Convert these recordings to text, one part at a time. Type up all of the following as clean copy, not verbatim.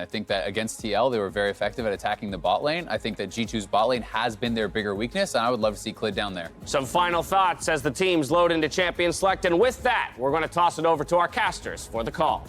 I think that against TL, they were very effective at attacking the bot lane. I think that G2's bot lane has been their bigger weakness, and I would love to see Clid down there. Some final thoughts as the teams load into Champion Select, and with that, we're going to toss it over to our casters for the call.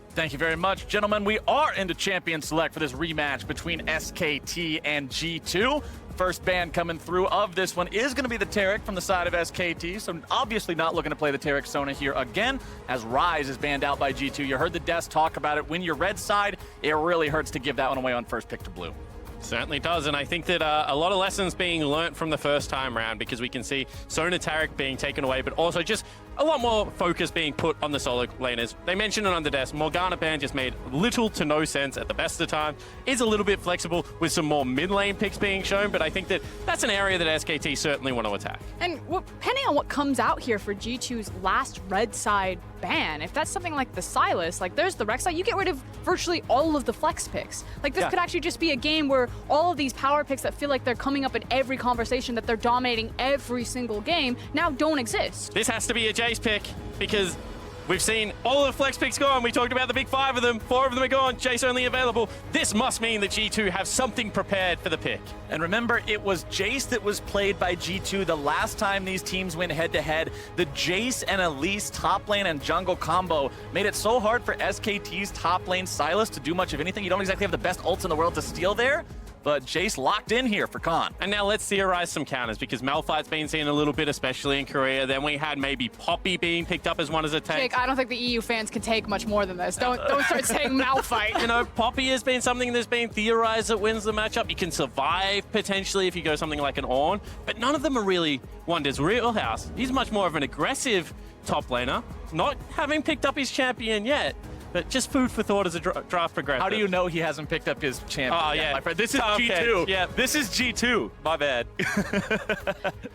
Thank you very much, gentlemen. We are into Champion Select for this rematch between SKT and G2. First ban coming through of this one is going to be the Taric from the side of SKT, so obviously not looking to play the Taric Sona here again, as Ryze is banned out by G2. You heard the Des talk about it. When you're red side, it really hurts to give that one away on first pick to blue. Certainly does, and I think that a lot of lessons being learnt from the first time round, because we can see Sona Taric being taken away, but also just a lot more focus being put on the solo laners. They mentioned it on the desk. Morgana ban just made little to no sense at the best of the time. Is a little bit flexible with some more mid lane picks being shown, but I think that that's an area that SKT certainly want to attack. And depending on what comes out here for G2's last red side ban, if that's something like the Sylas, like there's the Rek'Sai, you get rid of virtually all of the flex picks. Like this could actually just be a game where all of these power picks that feel like they're coming up in every conversation, that they're dominating every single game, now don't exist. This has to be a Jace pick, because we've seen all of the flex picks gone. We talked about the big 5 of them. 4 of them are gone. Jace only available. This must mean that G2 have something prepared for the pick. And remember, it was Jace that was played by G2 the last time these teams went head-to-head. The Jace and Elise top lane and jungle combo made it so hard for SKT's top lane Sylas to do much of anything. You don't exactly have the best ults in the world to steal there, but Jace locked in here for Khan. And now let's theorize some counters, because Malphite's been seen a little bit, especially in Korea. Then we had maybe Poppy being picked up as one as a tank. Jake, I don't think the EU fans can take much more than this. Don't start saying Malphite. You know, Poppy has been something that's been theorized that wins the matchup. You can survive potentially if you go something like an Ornn, but none of them are really wonders. Realhouse, he's much more of an aggressive top laner, not having picked up his champion yet. But just food for thought as a draft progresses. How do you know he hasn't picked up his champion yet, my friend? This is G2. Yeah. This is G2. My bad.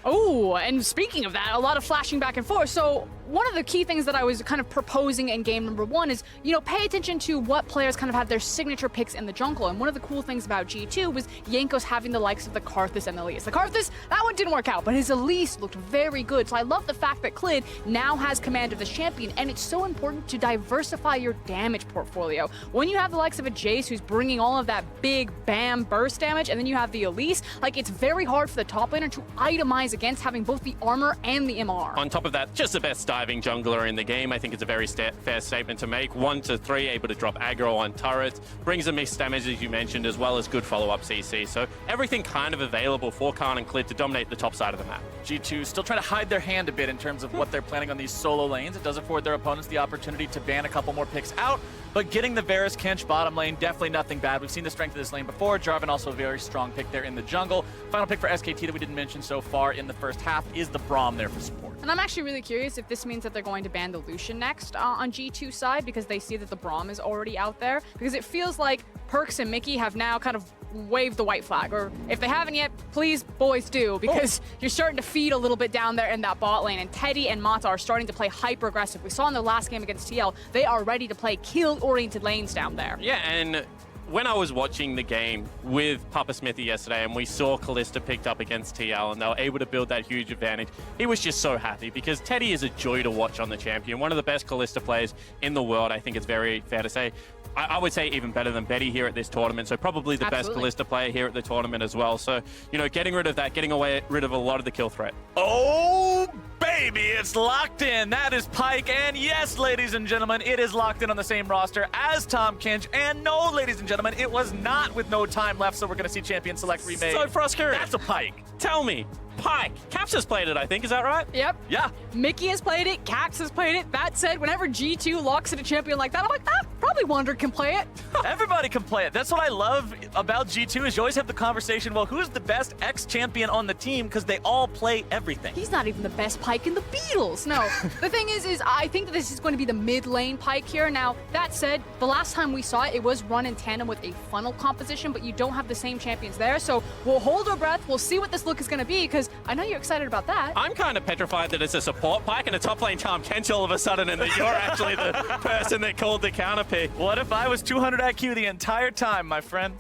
Oh, and speaking of that, a lot of flashing back and forth. So one of the key things that I was kind of proposing in game number 1 is, you know, pay attention to what players kind of have their signature picks in the jungle. And one of the cool things about G2 was Jankos having the likes of the Karthus and Elise. The Karthus, that one didn't work out, but his Elise looked very good. So I love the fact that Clid now has command of this champion, and it's so important to diversify your damage portfolio. When you have the likes of a Jace who's bringing all of that big bam burst damage, and then you have the Elise, like it's very hard for the top laner to itemize against having both the armor and the MR. On top of that, just the best diving jungler in the game. I think it's a very fair statement to make. 1 to 3, able to drop aggro on turrets, brings a mixed damage as you mentioned, as well as good follow-up CC. So everything kind of available for Khan and Clid to dominate the top side of the map. G2 still trying to hide their hand a bit in terms of what they're planning on these solo lanes. It does afford their opponents the opportunity to ban a couple more picks out, but getting the Varus Kench bottom lane, definitely nothing bad. We've seen the strength of this lane before. Jarvan also a very strong pick there in the jungle. Final pick for SKT that we didn't mention so far in the first half is the Braum there for support. And I'm actually really curious if this means that they're going to ban the Lucian next on G2 side, because they see that the Braum is already out there. Because it feels like Perkz and Mickey have now kind of waved the white flag, or if they haven't yet, please boys do, because you're starting to feed a little bit down there in that bot lane, and Teddy and Mata are starting to play hyper aggressive. We saw in their last game against TL, they are ready to play kill oriented lanes down there. Yeah, and when I was watching the game with Papa Smithy yesterday and we saw Kalista picked up against TL and they were able to build that huge advantage, he was just so happy, because Teddy is a joy to watch on the champion. One of the best Kalista players in the world, I think it's very fair to say. I would say even better than Betty here at this tournament, so probably the best Kalista player here at the tournament as well. So, you know, getting rid of that, getting rid of a lot of the kill threat. Oh, baby, it's locked in. That is Pyke, and yes, ladies and gentlemen, it is locked in on the same roster as Tahm Kench, and no, ladies and gentlemen, it was not with no time left, so we're going to see Champion Select remade. So frustrating. That's a Pyke. Tell me, Pyke, Caps has played it, I think, is that right? Yep. Yeah. Mickey has played it, Cax has played it. That said, whenever G2 locks in a champion like that, I'm like, probably Wander can play it. Everybody can play it. That's what I love about G2 is you always have the conversation, well, who's the best ex-champion on the team? Because they all play everything. He's not even the best Pyke in the Beatles. No, the thing is I think that this is going to be the mid lane Pyke here. Now, that said, the last time we saw it, it was run in tandem with a funnel composition, but you don't have the same champions there. So we'll hold our breath. We'll see what this look is going to be, because I know you're excited about that. I'm kind of petrified that it's a support Pyke and a top lane Tahm Kench all of a sudden, and that you're actually the person that called the counter pick. What if I was 200 IQ the entire time, my friend?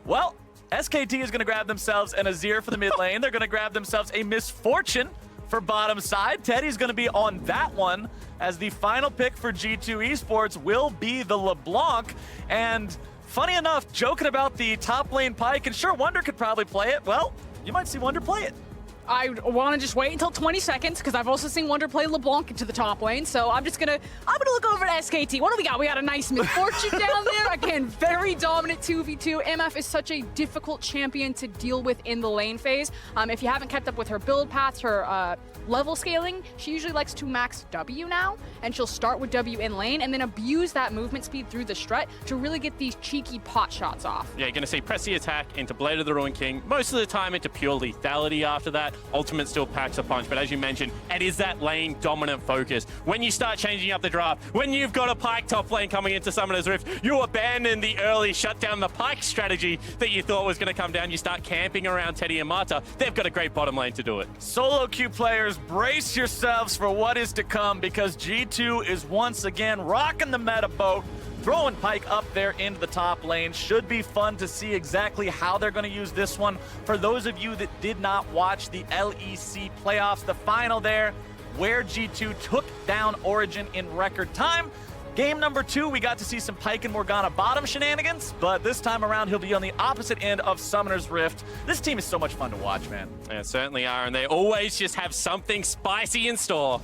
Well, SKT is going to grab themselves an Azir for the mid lane. They're going to grab themselves a Misfortune for bottom side. Teddy's going to be on that one, as the final pick for G2 Esports will be the LeBlanc. And funny enough, joking about the top lane Pyke, and sure, Wonder could probably play it. Well, you might see Wonder play it. I want to just wait until 20 seconds because I've also seen Wonder play LeBlanc into the top lane. So I'm gonna look over at SKT. What do we got? We got a nice Misfortune down there. Again, very dominant 2v2. MF is such a difficult champion to deal with in the lane phase. If you haven't kept up with her build paths, her level scaling, she usually likes to max W now, and she'll start with W in lane and then abuse that movement speed through the strut to really get these cheeky pot shots off. Yeah, you're going to see press the attack into Blade of the Ruined King, most of the time into pure lethality after that. Ultimate still packs a punch, but as you mentioned, it is that lane dominant focus. When you start changing up the draft, when you've got a Pyke top lane coming into Summoner's Rift, you abandon the early shut down the Pyke strategy that you thought was going to come down. You start camping around Teddy and Marta. They've got a great bottom lane to do it. Solo queue players, brace yourselves for what is to come, because G2 is once again rocking the meta boat, throwing Pyke up there into the top lane. Should be fun to see exactly how they're going to use this one. For those of you that did not watch the LEC playoffs, the final there, where G2 took down Origin in record time. Game number 2, we got to see some Pyke and Morgana bottom shenanigans, but this time around, he'll be on the opposite end of Summoner's Rift. This team is so much fun to watch, man. They certainly are, and they always just have something spicy in store.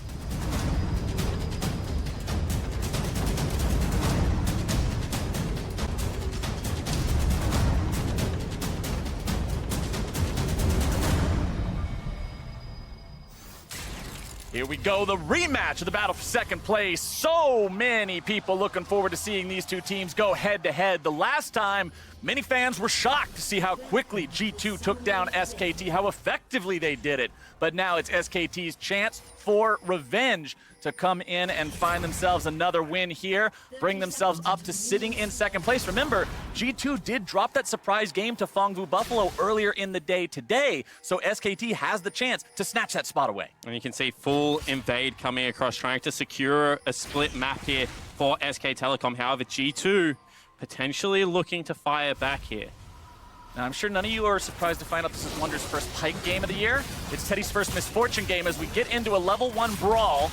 Here we go, the rematch of the battle for second place. So many people looking forward to seeing these two teams go head-to-head. The last time, many fans were shocked to see how quickly G2 took down SKT, how effectively they did it. But now it's SKT's chance for revenge to come in and find themselves another win here, bring themselves up to sitting in second place. Remember, G2 did drop that surprise game to Fongvu Buffalo earlier in the day today, so SKT has the chance to snatch that spot away. And you can see full invade coming across, trying to secure a split map here for SK Telecom. However, G2 potentially looking to fire back here. Now, I'm sure none of you are surprised to find out this is Wonder's first Pyke game of the year. It's Teddy's first Misfortune game as we get into a level 1 brawl.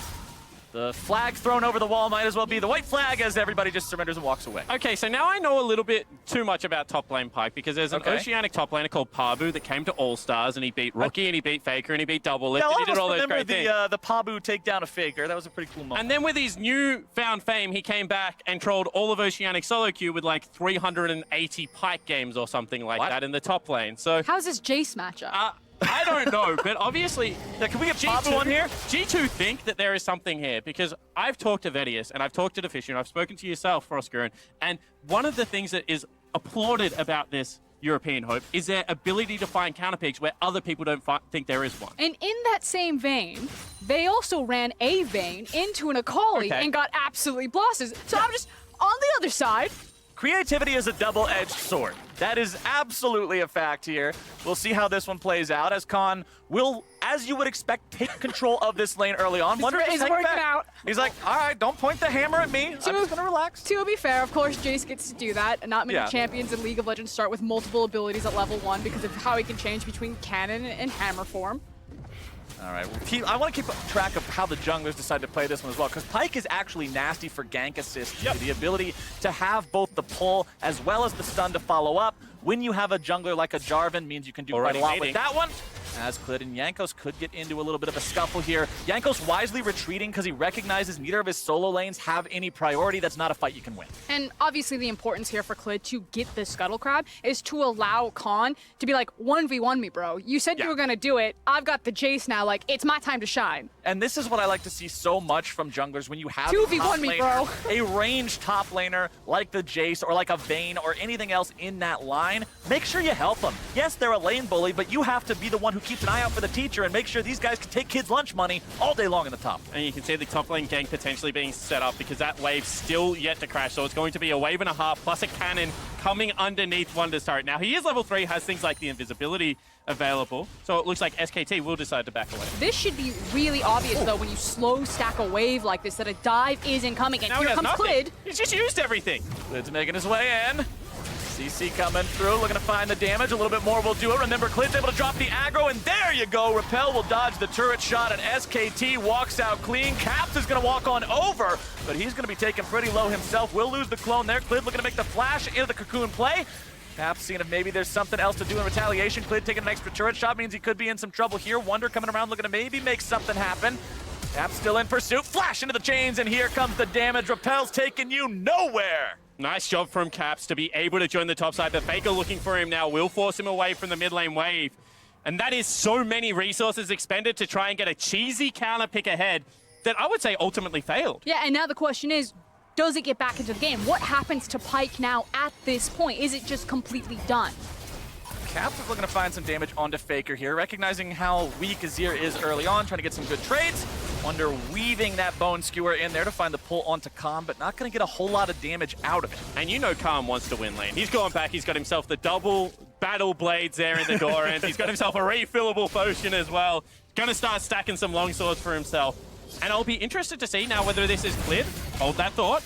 The flag thrown over the wall might as well be the white flag as everybody just surrenders and walks away. Okay, so now I know a little bit too much about top lane Pyke, because there's an Oceanic top laner called Pabu that came to All-Stars, and he beat Rookie, and he beat Faker, and he beat Double Lift, Yeah, and he did all those great things. the Pabu takedown of Faker. That was a pretty cool moment. And then with his newfound fame, he came back and trolled all of Oceanic solo queue with like 380 Pyke games or something like that in the top lane. So How's this Jace matchup? I don't know, but obviously, can we get Pabu on here? G2 think that there is something here, because I've talked to Vedius and I've talked to Deficient, I've spoken to yourself, Froskuren, and one of the things that is applauded about this European Hope is their ability to find counterpicks where other people don't think there is one. And in that same vein, they also ran a Vayne into an Akali and got absolutely blasted. So I'm just on the other side. Creativity is a double-edged sword. That is absolutely a fact here. We'll see how this one plays out as Khan will, as you would expect, take control of this lane early on. Wonder if It's he's working back. out. He's like, all right, don't point the hammer at me. I'm just gonna relax. To be fair, of course, Jace gets to do that. Not many champions in League of Legends start with multiple abilities at level 1 because of how he can change between cannon and hammer form. All right, I want to keep track of how the junglers decide to play this one as well, because Pyke is actually nasty for gank assist. The ability to have both the pull as well as the stun to follow up. When you have a jungler like a Jarvan, means you can do quite a lot with that one. As Clid and Jankos could get into a little bit of a scuffle here. Jankos wisely retreating because he recognizes neither of his solo lanes have any priority. That's not a fight you can win. And obviously the importance here for Clid to get the Scuttle Crab is to allow Khan to be like, 1v1 me, bro. You said you were going to do it. I've got the Jace now. Like, it's my time to shine. And this is what I like to see so much from junglers when you have 2v1 me, bro. A ranged top laner like the Jace or like a Vayne or anything else in that line. Make sure you help them. Yes, they're a lane bully, but you have to be the one who keeps an eye out for the teacher and make sure these guys can take kids' lunch money all day long in the top. And you can see the top lane gank potentially being set up because that wave's still yet to crash. So it's going to be a wave and a half plus a cannon coming underneath Wonder's turret. Now, he is level 3, has things like the invisibility available. So it looks like SKT will decide to back away. This should be really obvious, though, when you slow stack a wave like this, that a dive is incoming. And now here comes Clid. He's just used everything. Clid's making his way in. CC coming through, looking to find the damage. A little bit more will do it. Remember, Clid's able to drop the aggro, and there you go. Repel will dodge the turret shot, and SKT walks out clean. Caps is going to walk on over, but he's going to be taken pretty low himself. Will lose the clone there. Clid looking to make the flash into the cocoon play. Caps seeing if maybe there's something else to do in retaliation. Clid taking an extra turret shot means he could be in some trouble here. Wonder coming around looking to maybe make something happen. Caps still in pursuit. Flash into the chains, and here comes the damage. Repel's taking you nowhere. Nice job from Caps to be able to join the top side, but Faker looking for him now will force him away from the mid lane wave. And that is so many resources expended to try and get a cheesy counter pick ahead that I would say ultimately failed. Yeah, and now the question is, does it get back into the game? What happens to Pyke now at this point? Is it just completely done? Caps is looking to find some damage onto Faker here, recognizing how weak Azir is early on, trying to get some good trades. Wonder weaving that Bone Skewer in there to find the pull onto Calm, but not going to get a whole lot of damage out of it. And you know Calm wants to win lane. He's gone back, he's got himself the double battle blades there in the door, and he's got himself a refillable potion as well. Gonna start stacking some longswords for himself. And I'll be interested to see now whether this is Clid. Hold that thought.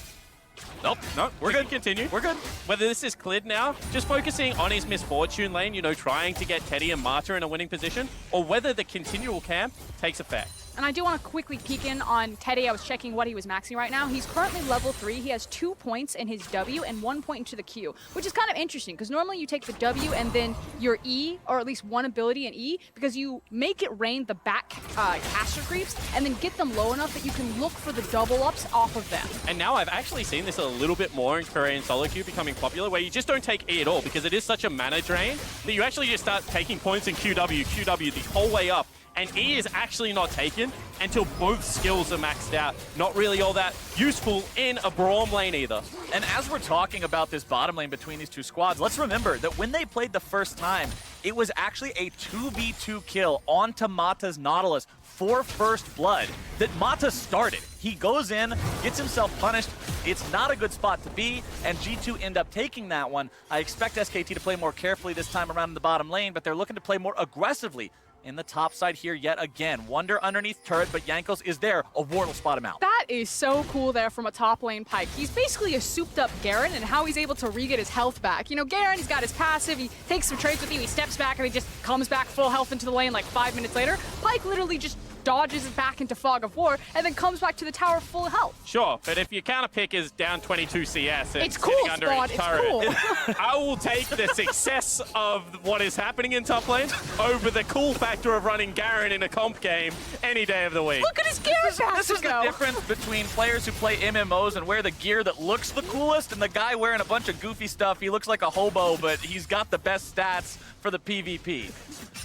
Nope, no, we're good. Continue. We're good. Whether this is Clid now, just focusing on his misfortune lane, you know, trying to get Teddy and Marta in a winning position, or whether the continual camp takes effect. And I do want to quickly peek in on Teddy. I was checking what he was maxing right now. He's currently level 3. He has 2 points in his W and 1 point into the Q, which is kind of interesting because normally you take the W and then your E, or at least one ability in E, because you make it rain the back caster creeps and then get them low enough that you can look for the double ups off of them. And now I've actually seen this a little bit more in Korean solo queue becoming popular, where you just don't take E at all because it is such a mana drain that you actually just start taking points in QW the whole way up. And E is actually not taken until both skills are maxed out. Not really all that useful in a Braum lane either. And as we're talking about this bottom lane between these two squads, let's remember that when they played the first time, it was actually a 2v2 kill onto Mata's Nautilus for first blood that Mata started. He goes in, gets himself punished. It's not a good spot to be, and G2 end up taking that one. I expect SKT to play more carefully this time around in the bottom lane, but they're looking to play more aggressively in the top side here yet again. Wonder underneath turret, but Jankos is there. A ward will spot him out. That is so cool there from a top lane Pyke. He's basically a souped up Garen, and how he's able to re-get his health back. You know, Garen, he's got his passive, he takes some trades with you, he steps back, and he just comes back full health into the lane like 5 minutes later. Pyke literally just dodges back into Fog of War, and then comes back to the tower full health. Sure, but if your counter pick is down 22 CS and It's cool, sitting under Spawn, its it's turret, cool. I will take the success of what is happening in top lane over the cool factor of running Garen in a comp game any day of the week. Look at his gear back. This is the difference between players who play MMOs and wear the gear that looks the coolest and the guy wearing a bunch of goofy stuff. He looks like a hobo, but he's got the best stats for the PvP.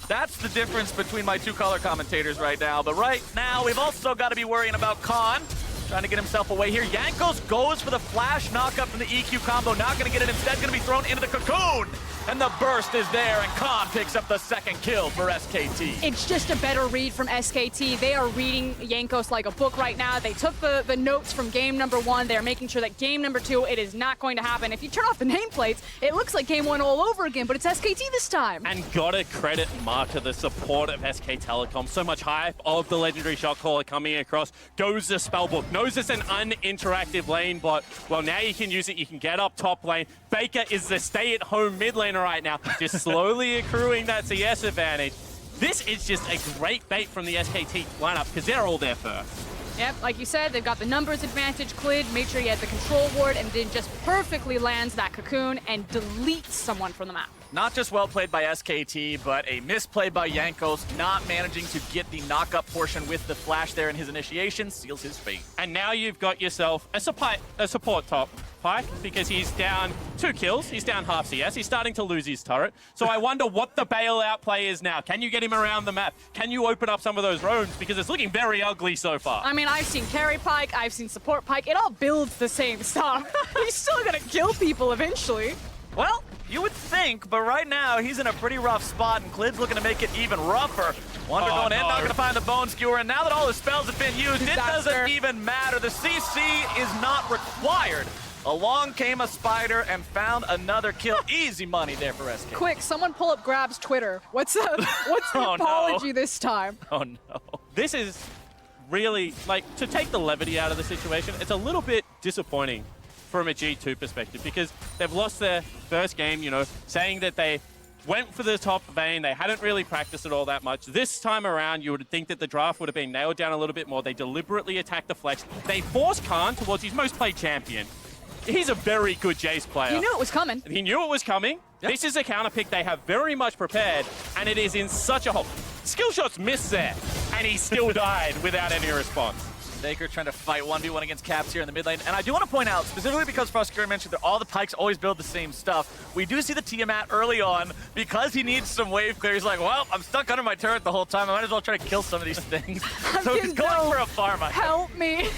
That's the difference between my two color commentators right now. But right now, we've also got to be worrying about Khan. Trying to get himself away here. Jankos goes for the flash knockup from the EQ combo. Not going to get it. Instead, going to be thrown into the cocoon. And the burst is there, and Khan picks up the second kill for SKT. It's just a better read from SKT. They are reading Jankos like a book right now. They took the notes from game number 1. They're making sure that game number 2, it is not going to happen. If you turn off the nameplates, it looks like game 1 all over again, but it's SKT this time. And gotta credit Marta, the support of SK Telecom. So much hype of the legendary shot caller coming across. Goes the spellbook. Knows it's an uninteractive lane bot. Well, now you can use it. You can get up top lane. Baker is the stay-at-home mid laner right now, just slowly accruing that CS advantage. This is just a great bait from the SKT lineup because they're all there first. Yep, like you said, they've got the numbers advantage. Clid made sure he had the control ward and then just perfectly lands that cocoon and deletes someone from the map. Not just well played by SKT, but a misplay by Jankos, not managing to get the knock-up portion with the flash there in his initiation, seals his fate. And now you've got yourself a support top, Pyke, because he's down 2 kills, he's down half CS, he's starting to lose his turret. So I wonder what the bailout play is now. Can you get him around the map? Can you open up some of those roams? Because it's looking very ugly so far. I mean, I've seen carry Pyke, I've seen support Pyke. It all builds the same stuff. He's still gonna kill people eventually. Well, you would think, but right now he's in a pretty rough spot, and Clid's looking to make it even rougher. Wonder going in, not going to find the Bone Skewer, and now that all the spells have been used, it doesn't even matter. The CC is not required. Along came a spider and found another kill. Easy money there for SK. Quick, someone pull up Grab's Twitter. What's the apology this time? Oh no. This is really, like, to take the levity out of the situation, it's a little bit disappointing from a G2 perspective, because they've lost their first game, you know, saying that they went for the top lane. They hadn't really practiced it all that much. This time around, you would think that the draft would have been nailed down a little bit more. They deliberately attacked the flex. They forced Khan towards his most played champion. He's a very good Jace player. You knew it was coming. He knew it was coming. Yep. This is a counter pick they have very much prepared, and it is in such a hole. Skill shots missed there, and he still died without any response. Faker trying to fight 1v1 against Caps here in the mid lane. And I do want to point out, specifically because Froscary mentioned that all the Pikes always build the same stuff, we do see the Tiamat early on, because he needs some wave clear. He's like, well, I'm stuck under my turret the whole time. I might as well try to kill some of these things. So he's going for a farm. Help me.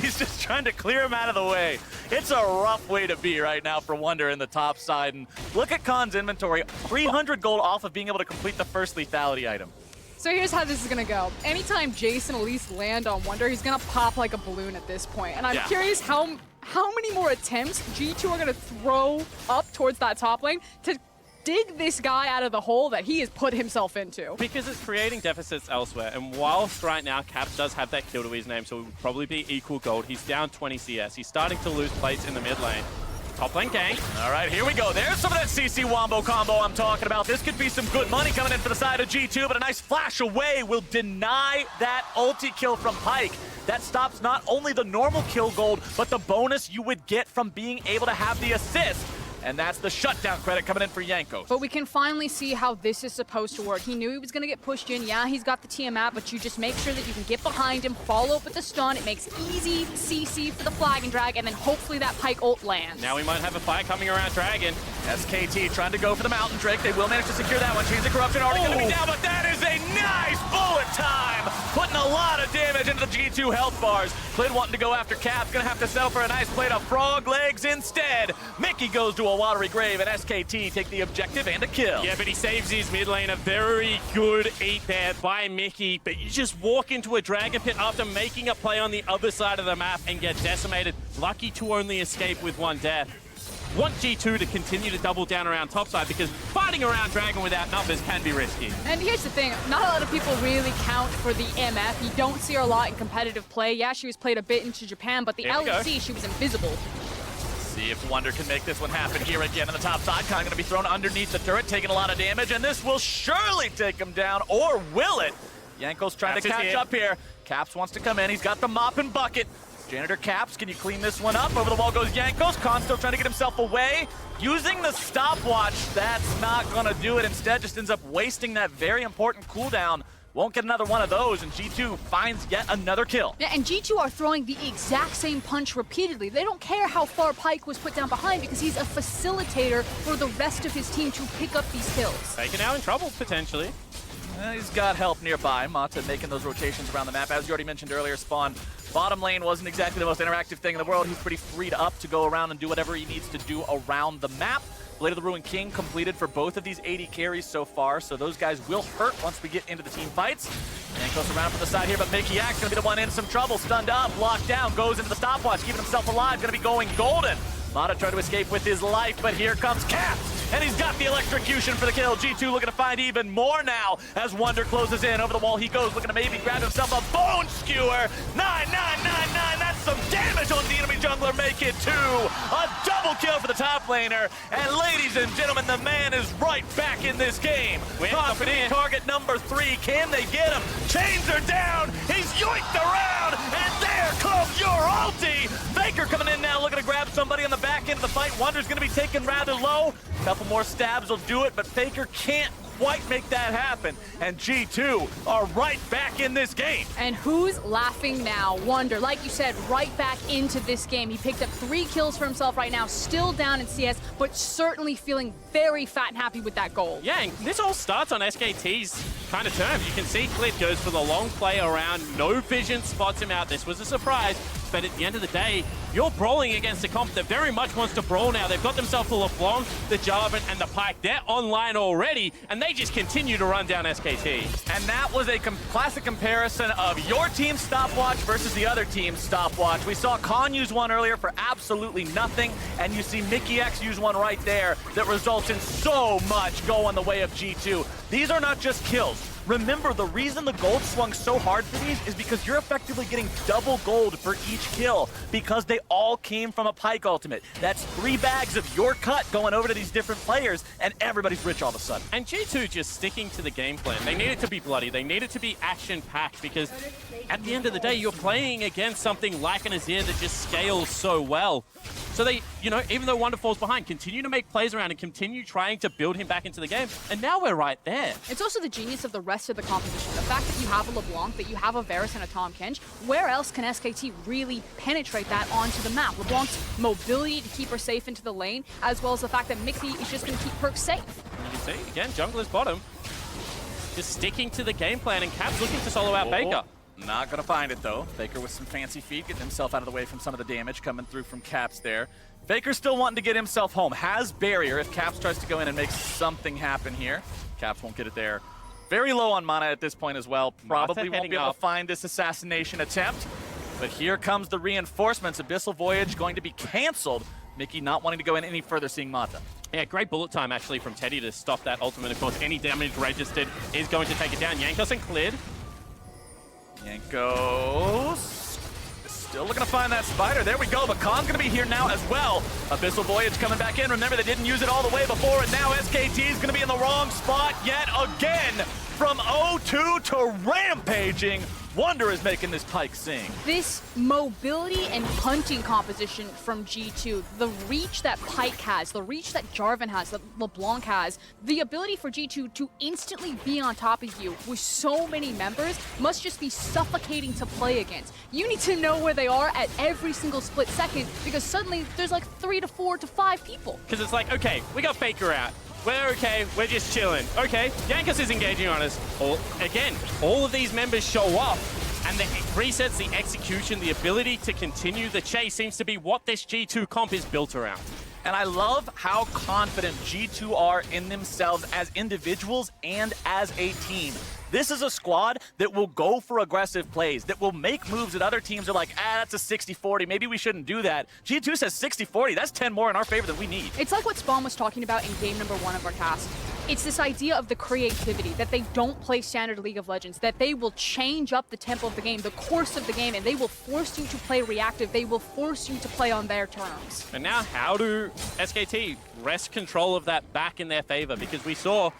He's just trying to clear him out of the way. It's a rough way to be right now for Wonder in the top side. And look at Khan's inventory, 300 gold off of being able to complete the first lethality item. So here's how this is gonna go. Anytime Jason and Elise land on Wonder, he's gonna pop like a balloon at this point. And I'm curious how many more attempts G2 are gonna throw up towards that top lane to dig this guy out of the hole that he has put himself into. Because it's creating deficits elsewhere, and whilst right now Caps does have that kill to his name, so it would probably be equal gold, he's down 20 CS. He's starting to lose plates in the mid lane. Top lane gank. All right, here we go. There's some of that CC Wombo combo I'm talking about. This could be some good money coming in for the side of G2, but a nice flash away will deny that ulti kill from Pyke. That stops not only the normal kill gold, but the bonus you would get from being able to have the assist. And that's the shutdown credit coming in for Jankos. But we can finally see how this is supposed to work. He knew he was going to get pushed in. Yeah, he's got the Tiamat, but you just make sure that you can get behind him, follow up with the stun. It makes easy CC for the flag and drag, and then hopefully that Pyke ult lands. Now we might have a fight coming around Dragon. SKT trying to go for the Mountain Drake. They will manage to secure that one. Chains of Corruption already going to be down, but that is a nice bullet time. Putting a lot of damage into the G2 health bars. Clid wanting to go after Caps. Going to have to settle for a nice plate of frog legs instead. Mickey goes to a watery grave, and SKT take the objective and a kill. Yeah, but he saves his mid lane. A very good eat there by Mickey. But you just walk into a Dragon Pit after making a play on the other side of the map and get decimated. Lucky to only escape with one death. Want G2 to continue to double down around topside, because fighting around Dragon without numbers can be risky. And here's the thing, not a lot of people really count for the MF. You don't see her a lot in competitive play. Yeah, she was played a bit into Japan, but the LEC, she was invisible. See if Wonder can make this one happen here again on the top side. Khan going to be thrown underneath the turret, taking a lot of damage, and this will surely take him down, or will it? Jankos trying to catch up here. Caps wants to come in. He's got the mop and bucket. Janitor Caps, can you clean this one up? Over the wall goes Jankos. Khan still trying to get himself away. Using the stopwatch, that's not going to do it. Instead, just ends up wasting that very important cooldown. Won't get another one of those, and G2 finds yet another kill. Yeah, and G2 are throwing the exact same punch repeatedly. They don't care how far Pyke was put down behind, because he's a facilitator for the rest of his team to pick up these kills. Faker now in trouble, potentially. He's got help nearby. Mata making those rotations around the map. As you already mentioned earlier, Spawn, bottom lane wasn't exactly the most interactive thing in the world. He's pretty freed up to go around and do whatever he needs to do around the map. Blade of the Ruined King completed for both of these 80 carries so far, so those guys will hurt once we get into the team fights. And goes around from the side here, but Mickey Axe gonna be the one in some trouble. Stunned up, locked down, goes into the stopwatch, keeping himself alive, gonna be going golden. Mata trying to escape with his life, but here comes Caps, and he's got the electrocution for the kill. G2 looking to find even more now as Wonder closes in. Over the wall he goes, looking to maybe grab himself a bone skewer. 999, that's some damage on the enemy jungler. Make it 2. A double kill for the top laner. And ladies and gentlemen, the man is right back in this game. Confident target number 3. Can they get him? Chains are down. He's yoinked around, and there comes your ulti. Faker coming in now, looking to grab somebody on the back end of the fight. Wonder's going to be taken rather low. A couple more stabs will do it, but Faker can't quite make that happen. And G2 are right back in this game. And who's laughing now? Wonder, like you said, right back into this game. He picked up 3 kills for himself right now, still down in CS, but certainly feeling very fat and happy with that goal. Yeah, and this all starts on SKT's kind of terms. You can see Clid goes for the long play around, no vision, spots him out. This was a surprise, but at the end of the day, you're brawling against a comp that very much wants to brawl now. They've got themselves the LeBlanc, the Jarvan, and the Pyke. They're online already, and they just continue to run down SKT. And that was a classic comparison of your team's stopwatch versus the other team's stopwatch. We saw Khan use one earlier for absolutely nothing, and you see Mickey X use one right there that results in so much going the way of G2. These are not just kills. Remember, the reason the gold swung so hard for these is because you're effectively getting double gold for each kill because they all came from a Pyke ultimate. That's 3 bags of your cut going over to these different players, and everybody's rich all of a sudden. And G2 just sticking to the game plan. They need it to be bloody. They need it to be action-packed because at the end of the day, you're playing against something like an Azir that just scales so well. So they, even though Wonder falls behind, continue to make plays around and continue trying to build him back into the game. And now we're right there. It's also the genius of the rest of the composition. The fact that you have a LeBlanc, that you have a Varus and a Tahm Kench, where else can SKT really penetrate that onto the map? LeBlanc's mobility to keep her safe into the lane, as well as the fact that Mickey is just going to keep Perk safe. And you see, again, jungler's bottom. Just sticking to the game plan, and Cap's looking to solo out Faker. Not gonna find it though. Faker with some fancy feet, getting himself out of the way from some of the damage coming through from Caps there. Faker still wanting to get himself home. Has barrier if Caps tries to go in and make something happen here. Caps won't get it there. Very low on mana at this point as well. Probably won't be able to find this assassination attempt. But here comes the reinforcements. Abyssal Voyage going to be canceled. Mickey not wanting to go in any further, seeing Mata. Yeah, great bullet time actually from Teddy to stop that ultimate. Of course, any damage registered is going to take it down. Jankos and cleared. Jankos still looking to find that spider. There we go, but Khan's gonna be here now as well. Abyssal Voyage coming back in. Remember, they didn't use it all the way before, and now SKT is gonna be in the wrong spot yet again. From 0-2 to rampaging. Wonder is making this Pyke sing. This mobility and hunting composition from G2, the reach that Pyke has, the reach that Jarvan has, that LeBlanc has, the ability for G2 to instantly be on top of you with so many members must just be suffocating to play against. You need to know where they are at every single split second because suddenly there's like 3 to 4 to 5 people. Because it's like, okay, we got Faker out. We're okay, we're just chilling. Okay, Jankos is engaging on us. Again, all of these members show up, and it resets the execution, the ability to continue the chase seems to be what this G2 comp is built around. And I love how confident G2 are in themselves as individuals and as a team. This is a squad that will go for aggressive plays, that will make moves that other teams are like, that's a 60-40, maybe we shouldn't do that. G2 says 60-40, that's 10 more in our favor than we need. It's like what Spawn was talking about in game number 1 of our cast. It's this idea of the creativity, that they don't play standard League of Legends, that they will change up the tempo of the game, the course of the game, and they will force you to play reactive. They will force you to play on their terms. And now how do SKT wrest control of that back in their favor? Because we saw,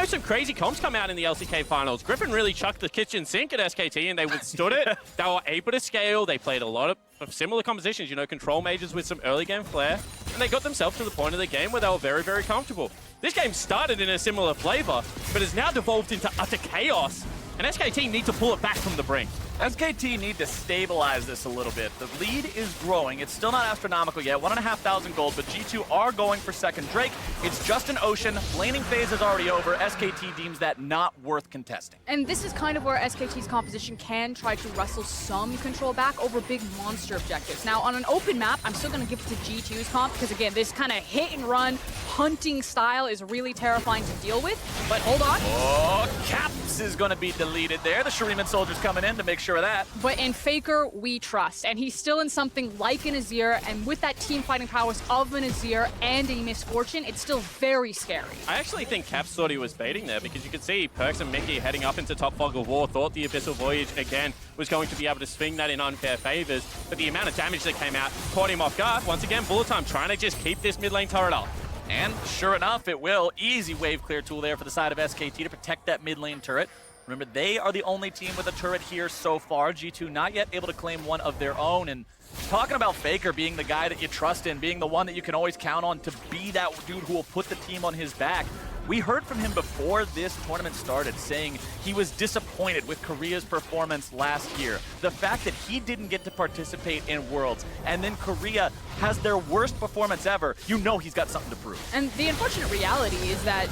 some crazy comps come out in the LCK finals. Griffin really chucked the kitchen sink at SKT and they withstood it. They were able to scale. They played a lot of similar compositions, control mages with some early game flair. And they got themselves to the point of the game where they were very, very comfortable. This game started in a similar flavor, but has now devolved into utter chaos. And SKT need to pull it back from the brink. SKT need to stabilize this a little bit. The lead is growing. It's still not astronomical yet, 1,500 gold, but G2 are going for second Drake. It's just an ocean. Laning phase is already over. SKT deems that not worth contesting. And this is kind of where SKT's composition can try to wrestle some control back over big monster objectives. Now, on an open map, I'm still going to give it to G2's comp, because again, this kind of hit and run hunting style is really terrifying to deal with. But hold on. Oh, Caps is going to be deleted there. The Shuriman soldiers coming in to make sure of that. But in Faker, we trust. And he's still in something like an Azir, and with that team fighting prowess of an Azir and a Misfortune, it's still very scary. I actually think Caps thought he was baiting there because you could see Perks and Mickey heading up into top fog of war, thought the Abyssal Voyage again was going to be able to swing that in unfair favors, but the amount of damage that came out caught him off guard. Once again, bullet time trying to just keep this mid lane turret up. And sure enough, it will. Easy wave clear tool there for the side of SKT to protect that mid lane turret. Remember, they are the only team with a turret here so far. G2 not yet able to claim one of their own. And talking about Faker being the guy that you trust in, being the one that you can always count on to be that dude who will put the team on his back. We heard from him before this tournament started saying he was disappointed with Korea's performance last year. The fact that he didn't get to participate in Worlds, and then Korea has their worst performance ever, he's got something to prove. And the unfortunate reality is that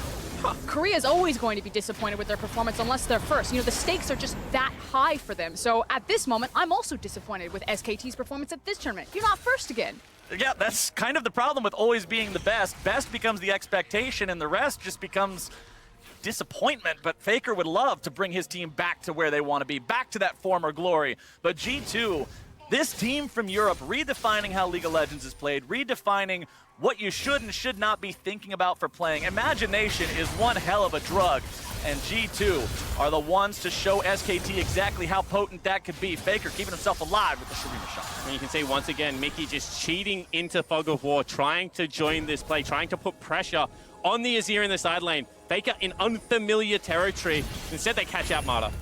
Korea is always going to be disappointed with their performance unless they're first. The stakes are just that high for them. So at this moment, I'm also disappointed with SKT's performance at this tournament. You're not first again. Yeah, that's kind of the problem with always being the best. Best becomes the expectation, and the rest just becomes disappointment. But Faker would love to bring his team back to where they want to be, back to that former glory. But G2, This team from Europe redefining how League of Legends is played, redefining what you should and should not be thinking about for playing. Imagination is one hell of a drug, and G2 are the ones to show SKT exactly how potent that could be. Faker keeping himself alive with the Shurima shot. And you can see once again, Mickey just cheating into Fog of War, trying to join this play, trying to put pressure on the Azir in the side lane. Faker in unfamiliar territory. Instead, they catch out Mata.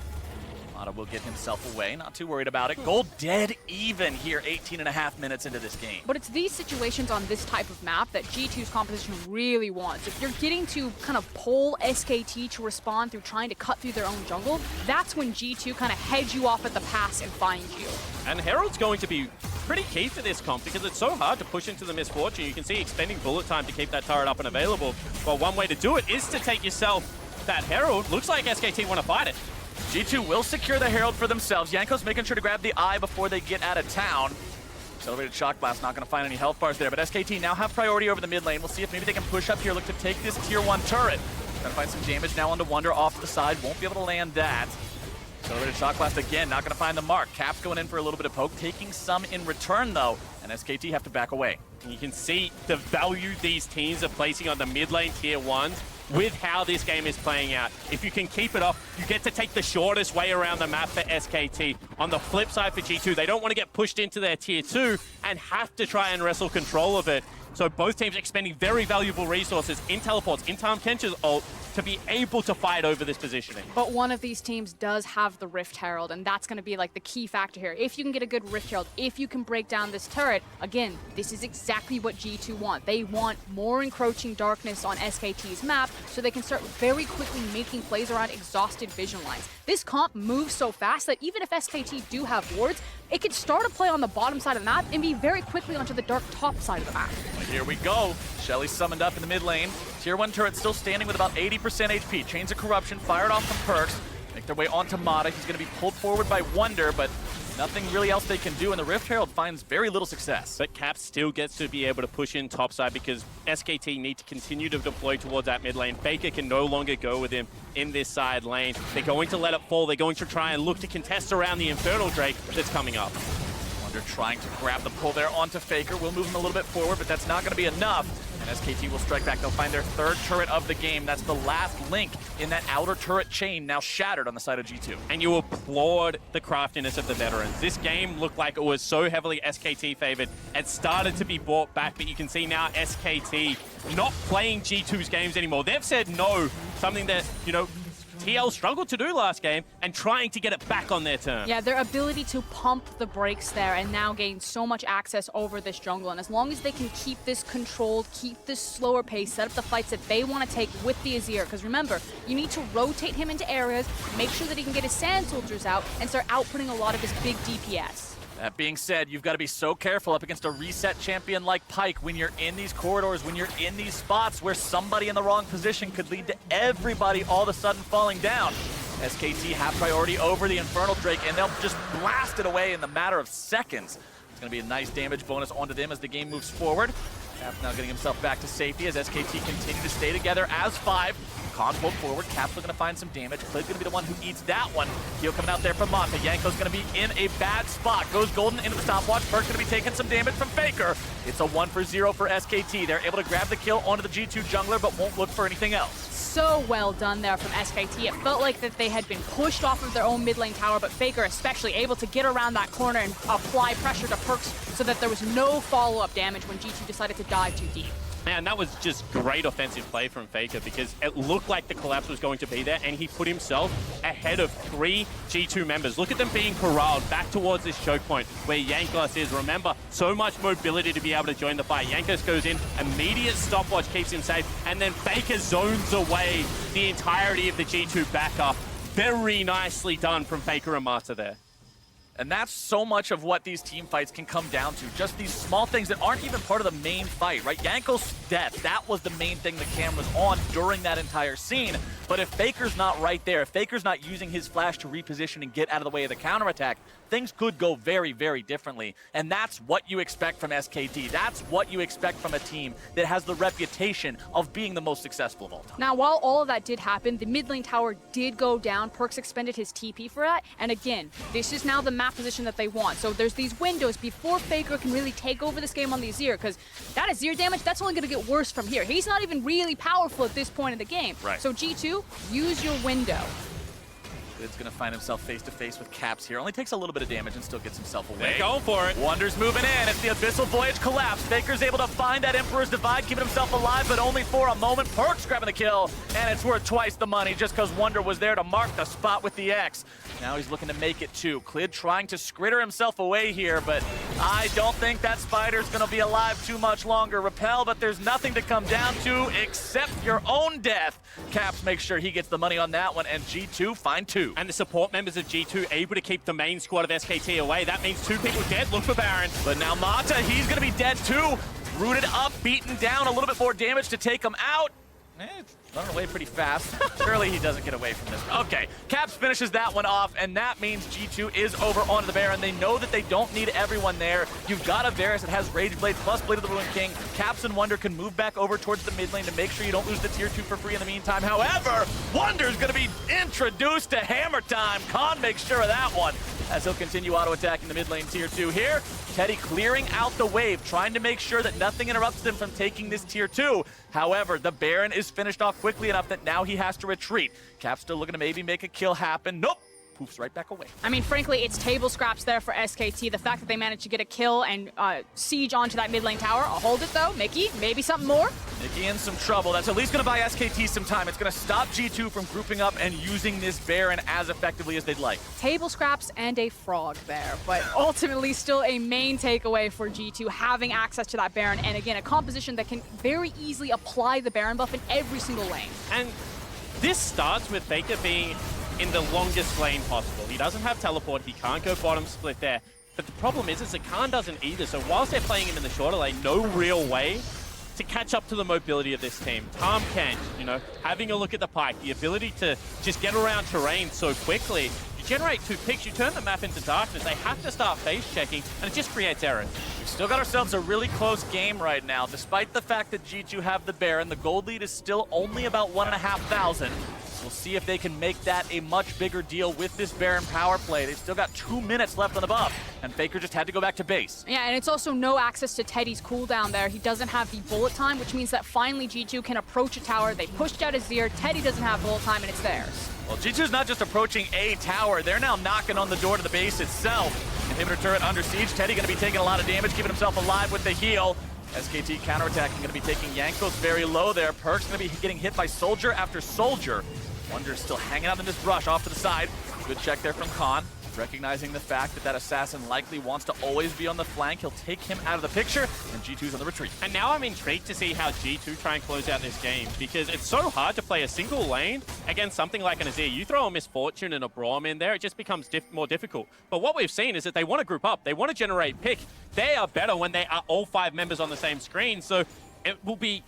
Mata will get himself away, not too worried about it. Gold dead even here, 18.5 minutes into this game. But it's these situations on this type of map that G2's composition really wants. If you're getting to kind of pull SKT to respond through trying to cut through their own jungle, that's when G2 kind of heads you off at the pass and find you. And Herald's going to be pretty key for this comp because it's so hard to push into the Misfortune. You can see expending bullet time to keep that turret up and available. Well, one way to do it is to take yourself that Herald. Looks like SKT want to fight it. G2 will secure the Herald for themselves. Yanko's making sure to grab the eye before they get out of town. Accelerated Shock Blast, not going to find any health bars there, but SKT now have priority over the mid lane. We'll see if maybe they can push up here, look to take this tier 1 turret. Trying to find some damage now onto Wonder off to the side. Won't be able to land that. Accelerated Shock Blast again, not going to find the mark. Cap's going in for a little bit of poke, taking some in return though, and SKT have to back away. And you can see the value these teams are placing on the mid lane tier 1s with how this game is playing out. If you can keep it off, you get to take the shortest way around the map for SKT. On the flip side for G2, they don't want to get pushed into their tier 2 and have to try and wrestle control of it. So both teams expending very valuable resources in teleports, in Tahm Kench's ult, to be able to fight over this positioning. But one of these teams does have the Rift Herald, and that's going to be like the key factor here. If you can get a good Rift Herald, if you can break down this turret, again, this is exactly what G2 want. They want more encroaching darkness on SKT's map so they can start very quickly making plays around exhausted vision lines. This comp moves so fast that even if SKT do have wards, it could start a play on the bottom side of the map and be very quickly onto the dark top side of the map. Well, here we go. Shelly summoned up in the mid lane. Tier 1 turret still standing with about 80% HP. Chains of Corruption fired off from Perks. Make their way onto Mata. He's going to be pulled forward by Wonder, but nothing really else they can do, and the Rift Herald finds very little success. But Cap still gets to be able to push in topside because SKT need to continue to deploy towards that mid lane. Faker can no longer go with him in this side lane. They're going to let it fall. They're going to try and look to contest around the Infernal Drake that's coming up. Wonder trying to grab the pull there onto Faker. We'll move him a little bit forward, but that's not going to be enough. And SKT will strike back. They'll find their third turret of the game. That's the last link in that outer turret chain, now shattered on the side of G2. And you applaud the craftiness of the veterans. This game looked like it was so heavily SKT favored. It started to be brought back, but you can see now SKT not playing G2's games anymore. They've said no, something that, you know, TL struggled to do last game, and trying to get it back on their terms. Yeah, their ability to pump the brakes there and now gain so much access over this jungle. And as long as they can keep this controlled, keep this slower pace, set up the fights that they want to take with the Azir. Because remember, you need to rotate him into areas, make sure that he can get his sand soldiers out, and start outputting a lot of his big DPS. That being said, you've got to be so careful up against a reset champion like Pyke when you're in these corridors, when you're in these spots where somebody in the wrong position could lead to everybody all of a sudden falling down. SKT have priority over the Infernal Drake, and they'll just blast it away in the matter of seconds. It's going to be a nice damage bonus onto them as the game moves forward. Cap's now getting himself back to safety as SKT continue to stay together as 5. Khan pulled forward. Cap's looking to find some damage. Clay's going to be the one who eats that one. Heal coming out there from Mata. Yanko's going to be in a bad spot. Goes Golden into the stopwatch. Perk's going to be taking some damage from Faker. It's a 1-for-0 for SKT. They're able to grab the kill onto the G2 jungler, but won't look for anything else. So well done there from SKT. It felt like that they had been pushed off of their own mid lane tower, but Faker especially able to get around that corner and apply pressure to Perks so that there was no follow-up damage when G2 decided to dive too deep. Man, that was just great offensive play from Faker because it looked like the collapse was going to be there, and he put himself ahead of 3 G2 members. Look at them being corralled back towards this choke point where Jankos is. Remember, so much mobility to be able to join the fight. Jankos goes in, immediate stopwatch keeps him safe, and then Faker zones away the entirety of the G2 backup. Very nicely done from Faker and Mata there. And that's so much of what these team fights can come down to. Just these small things that aren't even part of the main fight, right? Yanko's death, that was the main thing the cam was on during that entire scene. But if Faker's not right there, if Faker's not using his flash to reposition and get out of the way of the counterattack, things could go very, very differently. And that's what you expect from SKT. That's what you expect from a team that has the reputation of being the most successful of all time. Now, while all of that did happen, the mid lane tower did go down. Perks expended his TP for that. And again, this is now the map position that they want. So there's these windows before Faker can really take over this game on the Azir, because that Azir damage, that's only going to get worse from here. He's not even really powerful at this point in the game. Right. So G2, use your window. It's going to find himself face-to-face with Caps here. Only takes a little bit of damage and still gets himself away. They're going for it. Wonder's moving in. It's the Abyssal Voyage collapse. Faker's able to find that Emperor's Divide, keeping himself alive, but only for a moment. Perkz grabbing the kill, and it's worth twice the money just because Wonder was there to mark the spot with the X. Now he's looking to make it too. Clid trying to skritter himself away here, but I don't think that Spider's going to be alive too much longer. Repel, but there's nothing to come down to except your own death. Caps makes sure he gets the money on that one, and G2 find 2. And the support members of G2 able to keep the main squad of SKT away. That means 2 people dead. Look for Baron. But now Mata, he's going to be dead too. Rooted up, beaten down, a little bit more damage to take him out. It's running away pretty fast. Surely he doesn't get away from this. Okay, Caps finishes that one off, and that means G2 is over onto the Baron. They know that they don't need everyone there. You've got a Varus that has Rage Blade plus Blade of the Ruined King. Caps and Wonder can move back over towards the mid lane to make sure you don't lose the tier 2 for free in the meantime. However, Wonder's going to be introduced to Hammer Time. Khan makes sure of that one as he'll continue auto-attacking the mid lane tier 2 here. Teddy clearing out the wave, trying to make sure that nothing interrupts them from taking this tier 2. However, the Baron is finished off quickly enough that now he has to retreat. Cap's still looking to maybe make a kill happen. Nope. Poofs right back away. I mean, frankly, it's table scraps there for SKT. The fact that they managed to get a kill and siege onto that mid lane tower. I'll hold it, though. Mickey, maybe something more? Mickey in some trouble. That's at least going to buy SKT some time. It's going to stop G2 from grouping up and using this Baron as effectively as they'd like. Table scraps and a frog there, but ultimately still a main takeaway for G2, having access to that Baron. And again, a composition that can very easily apply the Baron buff in every single lane. And this starts with Faker being in the longest lane possible. He doesn't have teleport, he can't go bottom split there. But the problem is that Khan doesn't either, so whilst they're playing him in the shorter lane, no real way to catch up to the mobility of this team. Tom Kent, you know, having a look at the pike, the ability to just get around terrain so quickly. You generate 2 picks, you turn the map into darkness, they have to start face checking, and it just creates errors. We've still got ourselves a really close game right now. Despite the fact that G2 have the Baron, the gold lead is still only about 1,500. We'll see if they can make that a much bigger deal with this Baron power play. They've still got 2 minutes left on the buff, and Faker just had to go back to base. Yeah, and it's also no access to Teddy's cooldown there. He doesn't have the bullet time, which means that finally G2 can approach a tower. They pushed out Azir. Teddy doesn't have bullet time, and it's theirs. Well, G2's not just approaching a tower, they're now knocking on the door to the base itself. Inhibitor turret under siege. Teddy going to be taking a lot of damage, keeping himself alive with the heal. SKT counterattacking, going to be taking Jankos very low there. Perkz going to be getting hit by soldier after soldier. Wonder's still hanging out in this brush off to the side. Good check there from Khan. Recognizing the fact that that assassin likely wants to always be on the flank, he'll take him out of the picture, and G2's on the retreat. And now I'm intrigued to see how G2 try and close out this game, because it's so hard to play a single lane against something like an Azir. You throw a Misfortune and a Braum in there, it just becomes more difficult. But what we've seen is that they want to group up, they want to generate pick. They are better when they are all 5 members on the same screen, so it will be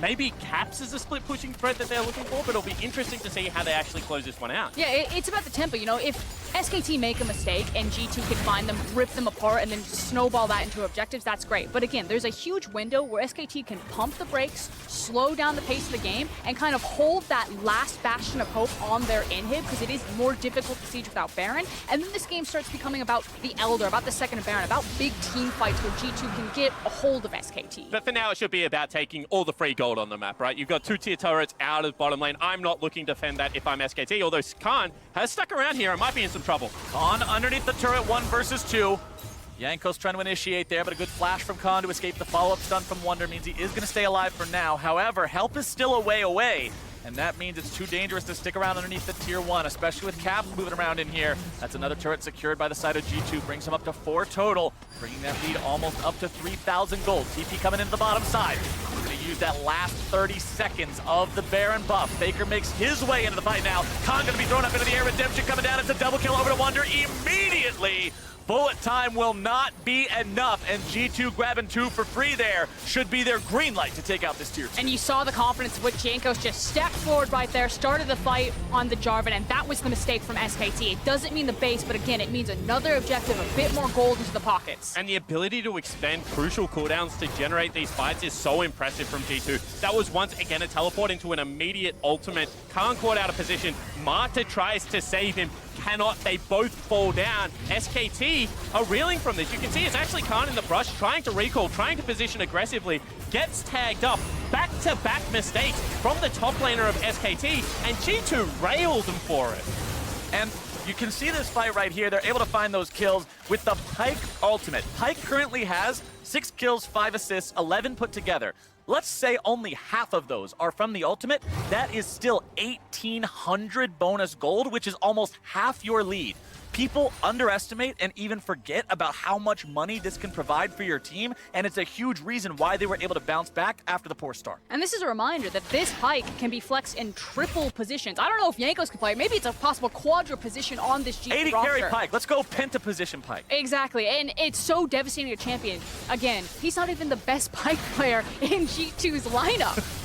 maybe Caps is a split pushing threat that they're looking for, but it'll be interesting to see how they actually close this one out. Yeah, it's about the tempo. You know, if SKT make a mistake and G2 can find them, rip them apart, and then snowball that into objectives, that's great. But again, there's a huge window where SKT can pump the brakes, slow down the pace of the game, and kind of hold that last bastion of hope on their inhib, because it is more difficult to siege without Baron. And then this game starts becoming about the Elder, about the second Baron, about big team fights where G2 can get a hold of SKT. But for now, it should be about taking all the free gold on the map, right? You've got 2 tier turrets out of bottom lane. I'm not looking to defend that if I'm SKT, although Khan has stuck around here and might be in some trouble. Khan underneath the turret, 1 versus 2. Jankos trying to initiate there, but a good flash from Khan to escape the follow-up stun from Wonder means he is going to stay alive for now. However, help is still a way away, and that means it's too dangerous to stick around underneath the tier 1, especially with Caps moving around in here. That's another turret secured by the side of G2, brings him up to 4 total, bringing that lead almost up to 3,000 gold. TP coming into the bottom side. We're going to use that last 30 seconds of the Baron buff. Faker makes his way into the fight now. Khan going to be thrown up into the air. Redemption coming down. It's a double kill over to Wonder immediately. Bullet time will not be enough, and G2 grabbing 2 for free there should be their green light to take out this tier 2. And you saw the confidence of which Jankos just stepped forward right there, started the fight on the Jarvan, and that was the mistake from SKT. It doesn't mean the base, but again, it means another objective, a bit more gold into the pockets. And the ability to expend crucial cooldowns to generate these fights is so impressive from G2. That was once again a teleport into an immediate ultimate. Khan caught out of position. Marta tries to save him. cannot they both fall down? SKT are reeling from this. You can see it's actually Khan in the brush, trying to recall, trying to position aggressively, gets tagged up. Back-to-back mistakes from the top laner of SKT, and G2 rails them for it. And you can see this fight right here. They're able to find those kills with the Pyke ultimate. Pyke currently has 6 kills, 5 assists, 11 put together. Let's say only half of those are from the ultimate. That is still 1,800 bonus gold, which is almost half your lead. People underestimate and even forget about how much money this can provide for your team, and it's a huge reason why they were able to bounce back after the poor start. And this is a reminder that this Pyke can be flexed in triple positions. I don't know if Jankos can play it. Maybe it's a possible quadra position on this G2 80 roster. carry Pyke. Let's go penta position Pyke. Exactly, and it's so devastating to champion. Again, he's not even the best Pyke player in G2's lineup.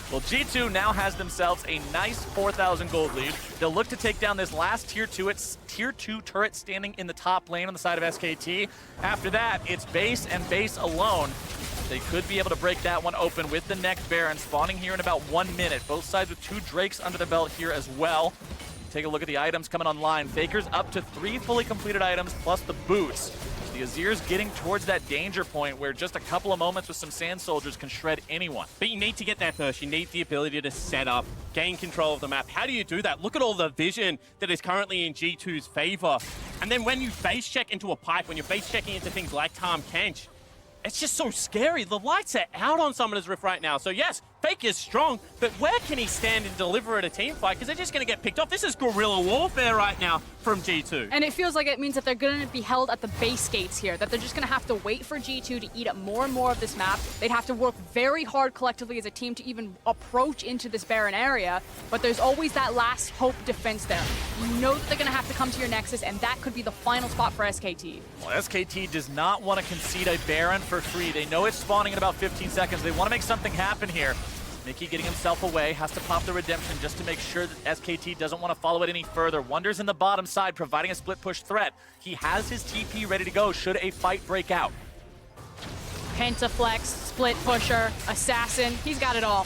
Well, G2 now has themselves a nice 4,000 gold lead. They'll look to take down this last tier 2 turret standing in the top lane on the side of SKT. After that, it's base and base alone. They could be able to break that one open with the next Baron spawning here in about 1 minute. Both sides with 2 Drakes under their belt here as well. Take a look at the items coming online. Faker's up to 3 fully completed items plus the boots. The Azir's getting towards that danger point where just a couple of moments with some Sand Soldiers can shred anyone. But you need to get there first. You need the ability to set up, gain control of the map. How do you do that? Look at all the vision that is currently in G2's favor. And then when you base check into a pipe, when you're base checking into things like Tahm Kench, it's just so scary. The lights are out on Summoner's Rift right now. So yes, Fake is strong, but where can he stand and deliver at a team fight? Because they're just going to get picked off. This is guerrilla warfare right now from G2. And it feels like it means that they're going to be held at the base gates here, that they're just going to have to wait for G2 to eat up more and more of this map. They'd have to work very hard collectively as a team to even approach into this Baron area, but there's always that last hope defense there. You know that they're going to have to come to your Nexus, and that could be the final spot for SKT. Well, SKT does not want to concede a Baron for free. They know it's spawning in about 15 seconds. They want to make something happen here. Mickey getting himself away, has to pop the redemption just to make sure that SKT doesn't want to follow it any further. Wonder's in the bottom side, providing a split push threat. He has his TP ready to go should a fight break out. Pentaflex, split pusher, assassin, he's got it all.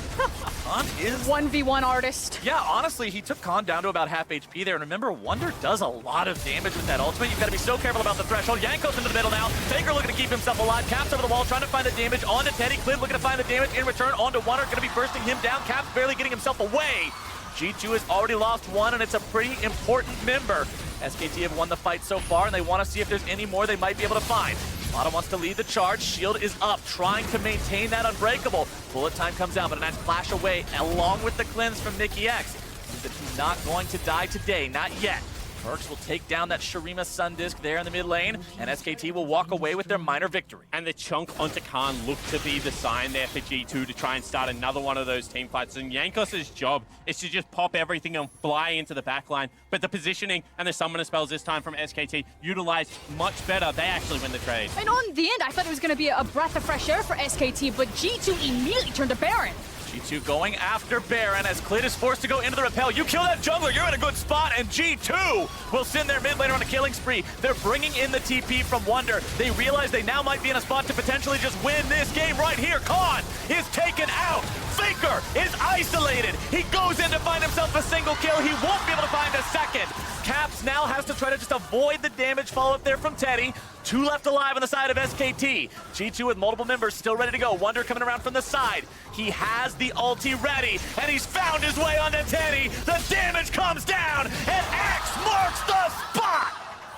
Khan is... 1v1 artist. Yeah, honestly, he took Khan down to about half HP there. And remember, Wonder does a lot of damage with that ultimate. You've got to be so careful about the threshold. Jankos into the middle now. Faker looking to keep himself alive. Caps over the wall, trying to find the damage onto Teddy. Clid looking to find the damage in return onto Wonder. Going to be bursting him down. Caps barely getting himself away. G2 has already lost one, and it's a pretty important member. SKT have won the fight so far, and they want to see if there's any more they might be able to find. Lana wants to lead the charge. Shield is up, trying to maintain that unbreakable. Bullet time comes out, but a nice flash away along with the cleanse from Mickey X. Means that he's not going to die today, not yet. Perks will take down that Shurima Sun Disc there in the mid lane, and SKT will walk away with their minor victory. And the chunk onto Khan looked to be the sign there for G2 to try and start another one of those team fights. And Jankos' job is to just pop everything and fly into the backline. But the positioning and the summoner spells this time from SKT utilized much better. They actually win the trade. And on the end, I thought it was going to be a breath of fresh air for SKT, but G2 immediately turned to Baron. G2 going after Baron as Clid is forced to go into the repel. You kill that jungler, you're in a good spot, and G2 will send their mid laner on a killing spree. They're bringing in the TP from Wonder. They realize they now might be in a spot to potentially just win this game right here. Khan is taken out. Faker is isolated. He goes in to find himself a single kill. He won't be able to find a second. Caps now has to try to just avoid the damage follow-up there from Teddy. 2 left alive on the side of SKT. G2 with multiple members still ready to go. Wonder coming around from the side. He has the ulti ready, and he's found his way onto Teddy. The damage comes down, and X marks the spot!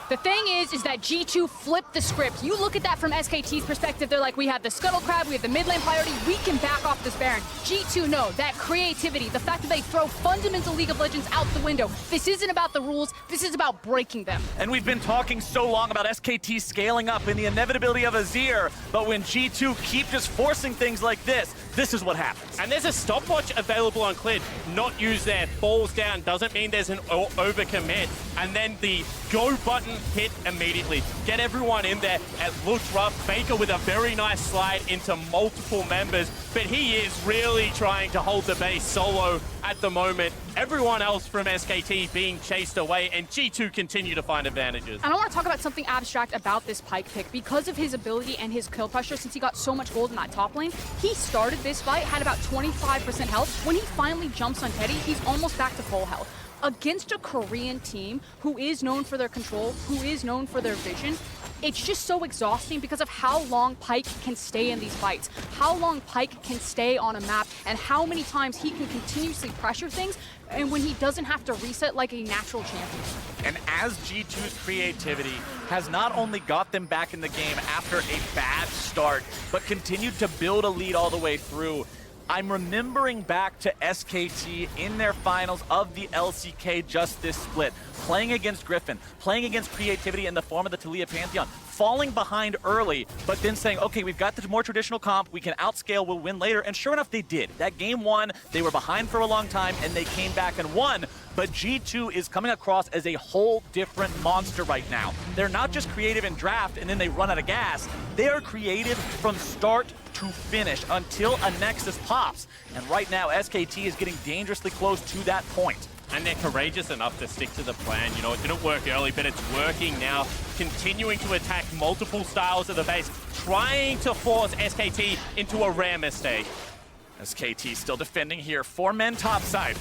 The thing is that G2 flipped the script. You look at that from SKT's perspective, they're like, we have the Scuttle Crab, we have the mid lane priority, we can back off this Baron. G2 know that creativity, the fact that they throw fundamental League of Legends out the window. This isn't about the rules, this is about breaking them. And we've been talking so long about SKT scaling up and the inevitability of Azir, but when G2 keep just forcing things like this is what happens. And there's a stopwatch available on Clid. Not used there. Falls down. Doesn't mean there's an overcommit. And then the go button hit immediately. Get everyone in there. It looks rough. Faker with a very nice slide into multiple members. But he is really trying to hold the base solo at the moment. Everyone else from SKT being chased away, and G2 continue to find advantages. And I want to talk about something abstract about this Pyke pick. Because of his ability and his kill pressure, since he got so much gold in that top lane, he started this fight, had about 25% health. When he finally jumps on Teddy, he's almost back to full health. against a Korean team who is known for their control, who is known for their vision. It's just so exhausting because of how long Pyke can stay in these fights, how long Pyke can stay on a map, and how many times he can continuously pressure things, and when he doesn't have to reset like a natural champion. And as G2's creativity has not only got them back in the game after a bad start, but continued to build a lead all the way through, I'm remembering back to SKT in their finals of the LCK just this split, playing against Griffin, playing against creativity in the form of the Taliyah Pantheon, falling behind early, but then saying, okay, we've got the more traditional comp, we can outscale, we'll win later, and sure enough, they did. That game one, they were behind for a long time, and they came back and won, but G2 is coming across as a whole different monster right now. They're not just creative in draft, and then they run out of gas. They are creative from start to finish until a Nexus pops, and right now, SKT is getting dangerously close to that point. And they're courageous enough to stick to the plan. You know, it didn't work early, but it's working now. Continuing to attack multiple styles of the base, trying to force SKT into a rare mistake. SKT still defending here. 4 men topside.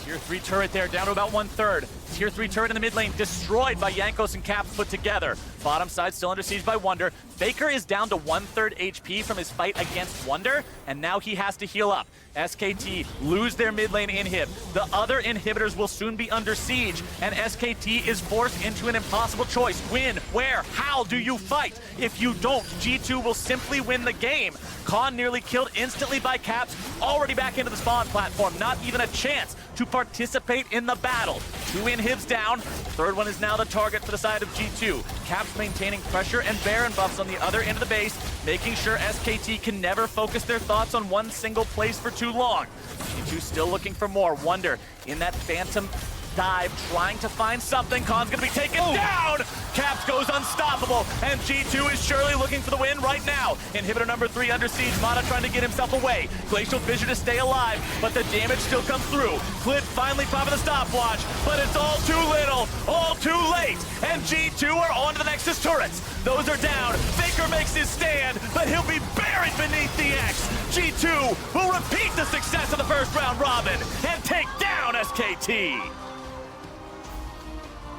Tier 3 turret there, down to about 1/3. Tier 3 turret in the mid lane, destroyed by Jankos and Caps put together. Bottom side still under siege by Wunder. Faker is down to 1/3 HP from his fight against Wunder, and now he has to heal up. SKT lose their mid lane inhib. The other inhibitors will soon be under siege, and SKT is forced into an impossible choice. When, where, how do you fight? If you don't, G2 will simply win the game. Khan nearly killed instantly by Caps, already back into the spawn platform. Not even a chance to participate in the battle. 2 inhibs down. Third one is now the target for the side of G2. Caps maintaining pressure and Baron buffs on the other end of the base, making sure SKT can never focus their thoughts on one single place for too long. G2 still looking for more. Wunder in that Phantom dive, trying to find something. Khan's gonna be taken down! Caps goes unstoppable, and G2 is surely looking for the win right now. Inhibitor number 3 under siege, Mana trying to get himself away. Glacial Fissure to stay alive, but the damage still comes through. Clip finally popping the stopwatch, but it's all too little, all too late, and G2 are on to the Nexus turrets. Those are down. Faker makes his stand, but he'll be buried beneath the X. G2 will repeat the success of the first round robin and take down SKT.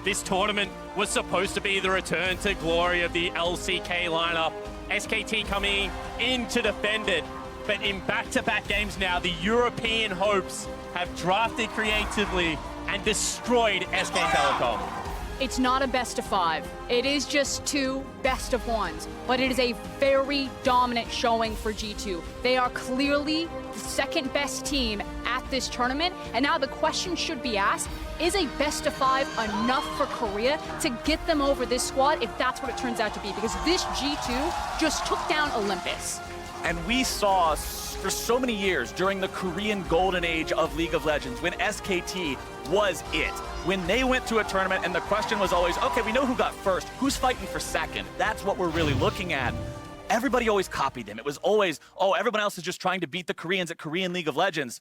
This tournament was supposed to be the return to glory of the LCK lineup. SKT coming in to defend it, but in back-to-back games now, the European hopes have drafted creatively and destroyed SK Telecom. It's not a best of 5. It is just 2 best of 1s, but it is a very dominant showing for G2. They are clearly the second best team at this tournament, and now the question should be asked, is a best of 5 enough for Korea to get them over this squad if that's what it turns out to be? Because this G2 just took down Olympus. And we saw for so many years during the Korean golden age of League of Legends when SKT was it. When they went to a tournament and the question was always, okay, we know who got first, who's fighting for second? That's what we're really looking at. Everybody always copied them. It was always, oh, everyone else is just trying to beat the Koreans at Korean League of Legends.